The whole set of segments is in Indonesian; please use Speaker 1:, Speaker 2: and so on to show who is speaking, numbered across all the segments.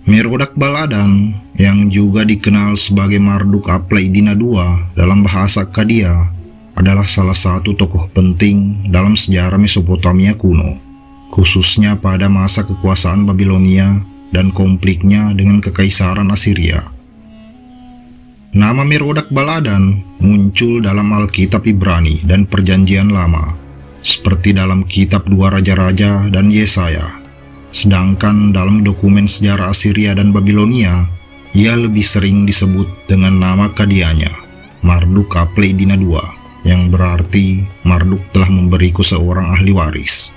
Speaker 1: Merodach Baladan, yang juga dikenal sebagai Marduk Apleidina II dalam bahasa Akkadia, adalah salah satu tokoh penting dalam sejarah Mesopotamia kuno, khususnya pada masa kekuasaan Babilonia dan konfliknya dengan Kekaisaran Assyria. Nama Merodach Baladan muncul dalam Alkitab Ibrani dan Perjanjian Lama, seperti dalam Kitab Dua Raja-Raja dan Yesaya. Sedangkan dalam dokumen sejarah Assyria dan Babilonia, ia lebih sering disebut dengan nama Akkadianya, Marduk Apleidina II, yang berarti Marduk telah memberiku seorang ahli waris.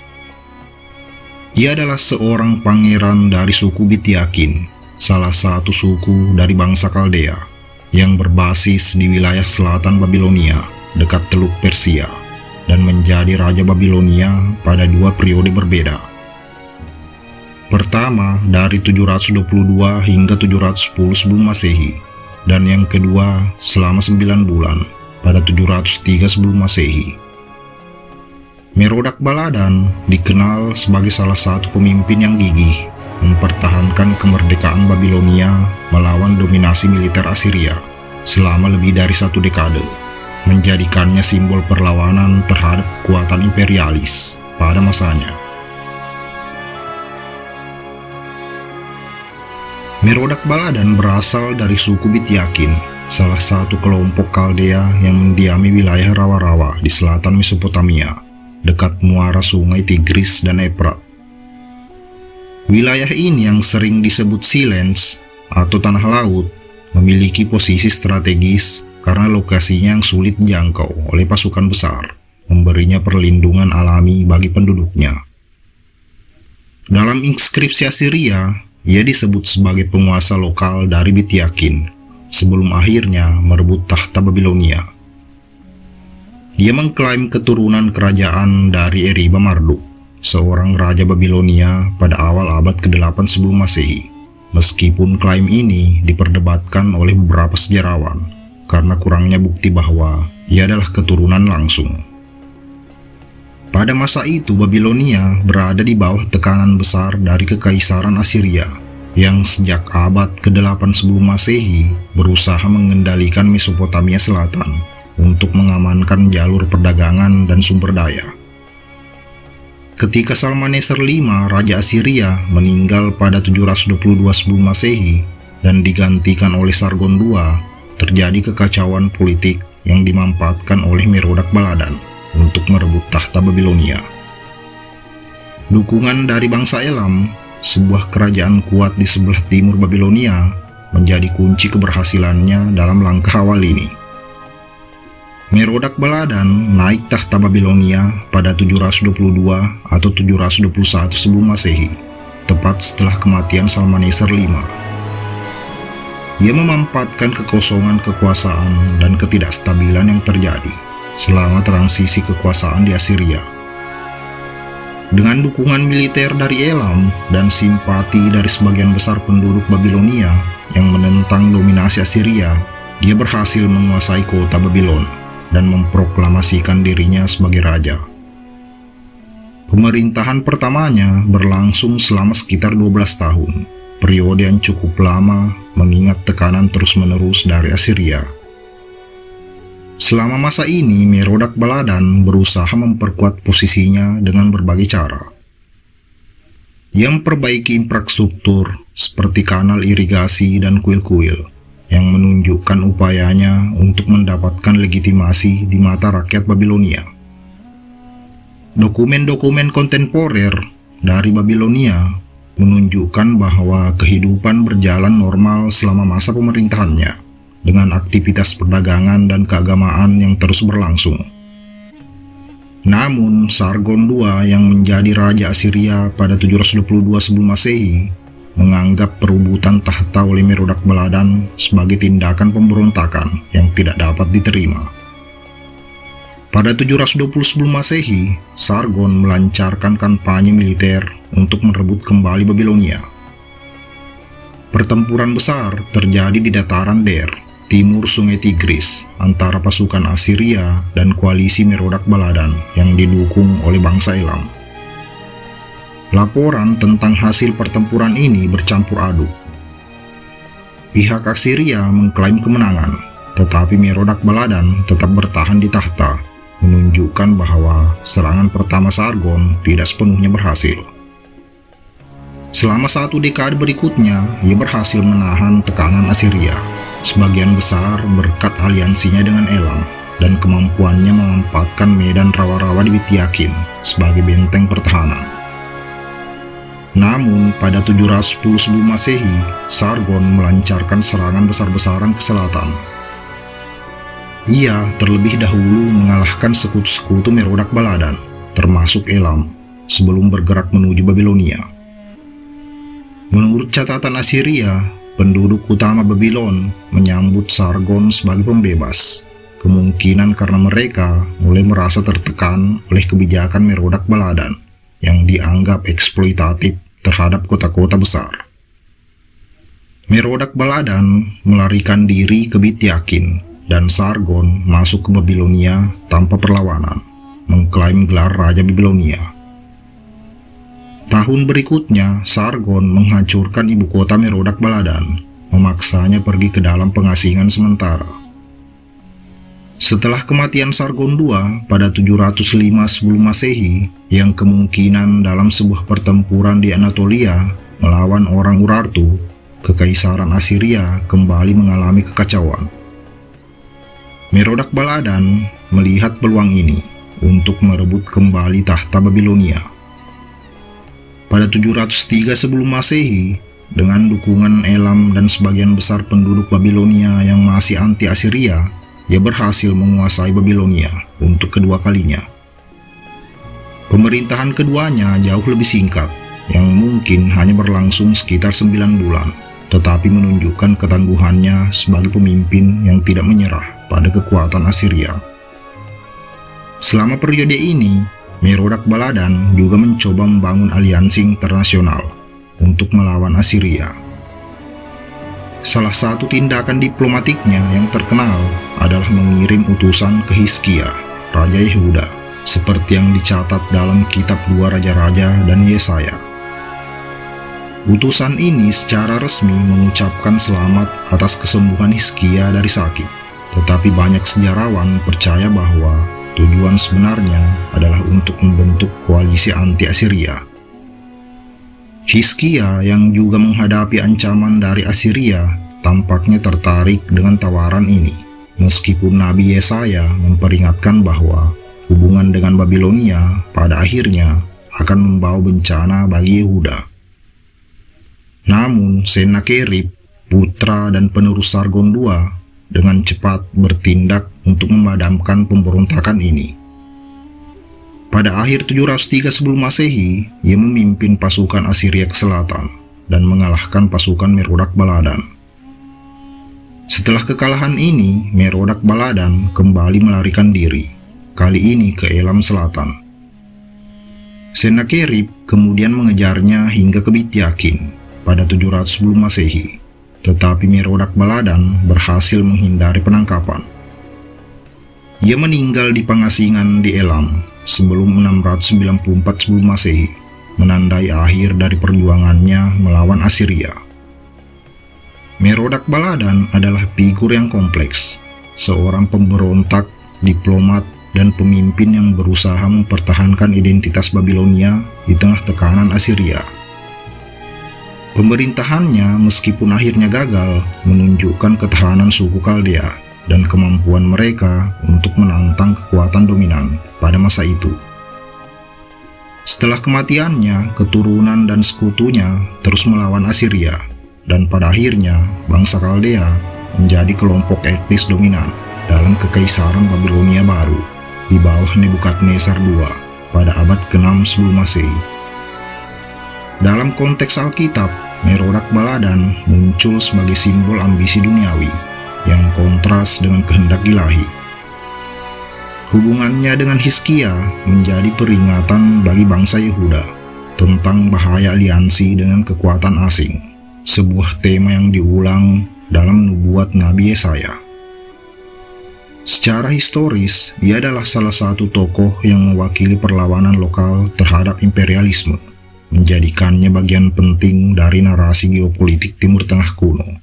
Speaker 1: Ia adalah seorang pangeran dari suku Bitiakin, salah satu suku dari bangsa Kaldea, yang berbasis di wilayah selatan Babilonia, dekat Teluk Persia, dan menjadi Raja Babilonia pada dua periode berbeda. Pertama dari 722 hingga 710 sebelum Masehi, dan yang kedua selama 9 bulan pada 703 sebelum Masehi. Merodach Baladan dikenal sebagai salah satu pemimpin yang gigih mempertahankan kemerdekaan Babilonia melawan dominasi militer Assyria selama lebih dari 1 dekade, menjadikannya simbol perlawanan terhadap kekuatan imperialis pada masanya. Merodach Baladan berasal dari suku Bitiakin, salah satu kelompok Kaldea yang mendiami wilayah rawa-rawa di selatan Mesopotamia, dekat muara sungai Tigris dan Efrat. Wilayah ini yang sering disebut Silens atau Tanah Laut, memiliki posisi strategis karena lokasinya yang sulit dijangkau oleh pasukan besar, memberinya perlindungan alami bagi penduduknya. Dalam inskripsi Assyria, ia disebut sebagai penguasa lokal dari Bitiakin, sebelum akhirnya merebut tahta Babilonia. Ia mengklaim keturunan kerajaan dari Eriba Marduk, seorang raja Babilonia pada awal abad ke-8 sebelum Masehi, meskipun klaim ini diperdebatkan oleh beberapa sejarawan, karena kurangnya bukti bahwa ia adalah keturunan langsung. Pada masa itu Babilonia berada di bawah tekanan besar dari Kekaisaran Assyria yang sejak abad ke-8 sebelum Masehi berusaha mengendalikan Mesopotamia Selatan untuk mengamankan jalur perdagangan dan sumber daya. Ketika Salmaneser V, Raja Assyria, meninggal pada 722 sebelum Masehi dan digantikan oleh Sargon II, terjadi kekacauan politik yang dimanfaatkan oleh Merodach Baladan untuk merebut tahta Babilonia. Dukungan dari bangsa Elam, sebuah kerajaan kuat di sebelah timur Babilonia, menjadi kunci keberhasilannya dalam langkah awal ini. Merodach Baladan naik tahta Babilonia pada 722 atau 721 sebelum Masehi, tepat setelah kematian Salmaneser V. Ia memanfaatkan kekosongan kekuasaan dan ketidakstabilan yang terjadi selama transisi kekuasaan di Assyria. Dengan dukungan militer dari Elam dan simpati dari sebagian besar penduduk Babilonia yang menentang dominasi Assyria, dia berhasil menguasai kota Babilon dan memproklamasikan dirinya sebagai raja. Pemerintahan pertamanya berlangsung selama sekitar 12 tahun, periode yang cukup lama mengingat tekanan terus-menerus dari Assyria. Selama masa ini, Merodach Baladan berusaha memperkuat posisinya dengan berbagai cara. Ia memperbaiki infrastruktur seperti kanal irigasi dan kuil-kuil, yang menunjukkan upayanya untuk mendapatkan legitimasi di mata rakyat Babilonia. Dokumen-dokumen kontemporer dari Babilonia menunjukkan bahwa kehidupan berjalan normal selama masa pemerintahannya, dengan aktivitas perdagangan dan keagamaan yang terus berlangsung. Namun, Sargon II yang menjadi Raja Assyria pada 722 sebelum Masehi menganggap perebutan tahta oleh Merodach Baladan sebagai tindakan pemberontakan yang tidak dapat diterima. Pada 720 sebelum Masehi, Sargon melancarkan kampanye militer untuk merebut kembali Babilonia. Pertempuran besar terjadi di dataran Der, timur sungai Tigris, antara pasukan Assyria dan koalisi Merodach Baladan yang didukung oleh bangsa Elam. Laporan tentang hasil pertempuran ini bercampur aduk, Pihak Assyria mengklaim kemenangan, tetapi Merodach Baladan tetap bertahan di tahta, menunjukkan bahwa serangan pertama Sargon tidak sepenuhnya berhasil. Selama 1 dekade berikutnya, ia berhasil menahan tekanan Assyria, sebagian besar berkat aliansinya dengan Elam dan kemampuannya memanfaatkan medan rawa-rawa di Bitiakin sebagai benteng pertahanan. Namun, pada 710 sebelum Masehi, Sargon melancarkan serangan besar-besaran ke selatan. Ia terlebih dahulu mengalahkan sekutu-sekutu Merodach Baladan, termasuk Elam, sebelum bergerak menuju Babilonia. Menurut catatan Assyria, penduduk utama Babylon menyambut Sargon sebagai pembebas, kemungkinan karena mereka mulai merasa tertekan oleh kebijakan Merodach Baladan yang dianggap eksploitatif terhadap kota-kota besar. Merodach Baladan melarikan diri ke Bitiakin dan Sargon masuk ke Babilonia tanpa perlawanan, mengklaim gelar Raja Babilonia. Tahun berikutnya, Sargon menghancurkan ibu kota Merodach Baladan, memaksanya pergi ke dalam pengasingan sementara. Setelah kematian Sargon II pada 705 sebelum Masehi, yang kemungkinan dalam sebuah pertempuran di Anatolia melawan orang Urartu, Kekaisaran Assyria kembali mengalami kekacauan. Merodach Baladan melihat peluang ini untuk merebut kembali tahta Babilonia. Pada 703 sebelum Masehi, dengan dukungan Elam dan sebagian besar penduduk Babilonia yang masih anti Assyria, ia berhasil menguasai Babilonia untuk kedua kalinya. Pemerintahan keduanya jauh lebih singkat, yang mungkin hanya berlangsung sekitar 9 bulan, tetapi menunjukkan ketangguhannya sebagai pemimpin yang tidak menyerah pada kekuatan Assyria. Selama periode ini, Merodach Baladan juga mencoba membangun aliansi internasional untuk melawan Assyria. Salah satu tindakan diplomatiknya yang terkenal adalah mengirim utusan ke Hizkia, Raja Yehuda, seperti yang dicatat dalam kitab 2 Raja-Raja dan Yesaya. Utusan ini secara resmi mengucapkan selamat atas kesembuhan Hizkia dari sakit, tetapi banyak sejarawan percaya bahwa tujuan sebenarnya adalah untuk membentuk koalisi anti-Assyria. Hizkia yang juga menghadapi ancaman dari Assyria tampaknya tertarik dengan tawaran ini, meskipun Nabi Yesaya memperingatkan bahwa hubungan dengan Babilonia pada akhirnya akan membawa bencana bagi Yehuda. Namun Sennacherib, putra dan penerus Sargon II, dengan cepat bertindak untuk memadamkan pemberontakan ini. Pada akhir 703 sebelum Masehi, ia memimpin pasukan Assyria ke selatan dan mengalahkan pasukan Merodach Baladan. Setelah kekalahan ini, Merodach Baladan kembali melarikan diri, kali ini ke Elam Selatan. Sennacherib kemudian mengejarnya hingga ke Bitiakin pada 700 sebelum Masehi, tetapi Merodach Baladan berhasil menghindari penangkapan. Ia meninggal di pengasingan di Elam sebelum 694 sebelum Masehi, menandai akhir dari perjuangannya melawan Assyria. Merodach Baladan adalah figur yang kompleks, seorang pemberontak, diplomat, dan pemimpin yang berusaha mempertahankan identitas Babilonia di tengah tekanan Assyria. Pemerintahannya, meskipun akhirnya gagal, menunjukkan ketahanan suku Kaldea dan kemampuan mereka untuk menantang kekuatan dominan pada masa itu. Setelah kematiannya, keturunan dan sekutunya terus melawan Assyria, dan pada akhirnya bangsa Kaldea menjadi kelompok etnis dominan dalam kekaisaran Babilonia baru di bawah Nebukadnezar II pada abad ke-6 sebelum Masehi. Dalam konteks Alkitab, Merodach Baladan muncul sebagai simbol ambisi duniawi yang kontras dengan kehendak ilahi. Hubungannya dengan Hizkia menjadi peringatan bagi bangsa Yehuda tentang bahaya aliansi dengan kekuatan asing, sebuah tema yang diulang dalam nubuat Nabi Yesaya. Secara historis, ia adalah salah satu tokoh yang mewakili perlawanan lokal terhadap imperialisme, menjadikannya bagian penting dari narasi geopolitik Timur Tengah kuno.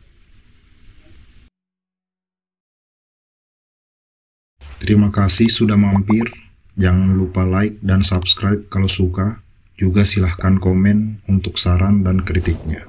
Speaker 1: Terima kasih sudah mampir. Jangan lupa like dan subscribe kalau suka. Juga silahkan komen untuk saran dan kritiknya.